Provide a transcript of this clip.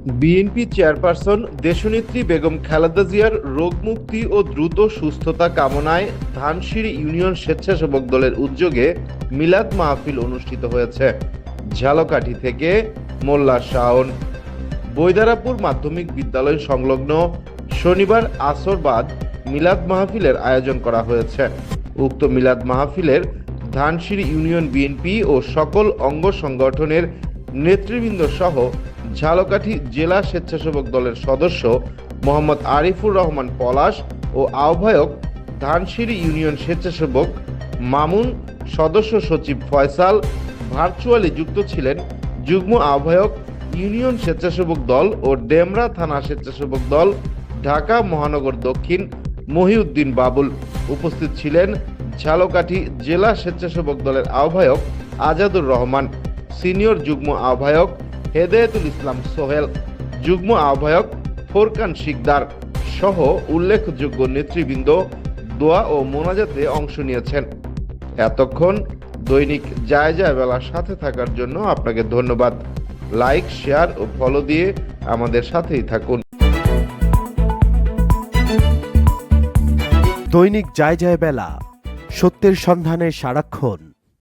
BNP chairperson দেশনেত্রী বেগম খালেদা জিয়ার রোগমুক্তি ও দ্রুত সুস্থতা কামনায় ধানসিঁড়ি ইউনিয়ন স্বেচ্ছাসেবক দলের উদ্যোগে মিলাদ মাহফিল অনুষ্ঠিত হয়েছে। ঝালকাঠি থেকে মোল্লা শাওন। বৈদারাপুর মাধ্যমিক বিদ্যালয় সংলগ্ন শনিবার আসর বাদ মিলাদ মাহফিলের আয়োজন করা হয়েছে। উক্ত মিলাদ মাহফিলের ধানসিঁড়ি ইউনিয়ন বিএনপি ও সকল অঙ্গ সংগঠনের নেতৃবৃন্দ সহ ঝালকাঠি জেলা স্বেচ্ছাসেবক দলের সদস্য মোহাম্মদ আরিফুর রহমান পলাশ ও আহ্বায়ক ধানসিঁড়ি ইউনিয়ন স্বেচ্ছাসেবক মামুন, সদস্য সচিব ফয়সাল, ভার্চুয়ালি যুক্ত ছিলেন যুগ্ম আহ্বায়ক ইউনিয়ন স্বেচ্ছাসেবক দল ও ডেমরা থানা স্বেচ্ছাসেবক দল ঢাকা মহানগর দক্ষিণ মহিউদ্দিন বাবুল। উপস্থিত ছিলেন ঝালকাঠি জেলা স্বেচ্ছাসেবক দলের আহ্বায়ক আজাদুর রহমান, সিনিয়র যুগ্ম আহ্বায়ক হেদায়েতুল ইসলাম সোহেল, যুগ্ম আহ্বায়ক ফোরকান শিকদার সহ উল্লেখযোগ্য নেতৃবৃন্দ দোয়া ও মোনাজাতে অংশ নিয়েছেন। এতক্ষণ দৈনিক জায়জা বেলার সাথে থাকার জন্য আপনাকে ধন্যবাদ। লাইক, শেয়ার ও ফলো দিয়ে আমাদের সাথেই থাকুন। দৈনিক জায়জা বেলা, সত্যের সন্ধানে সারাক্ষণ।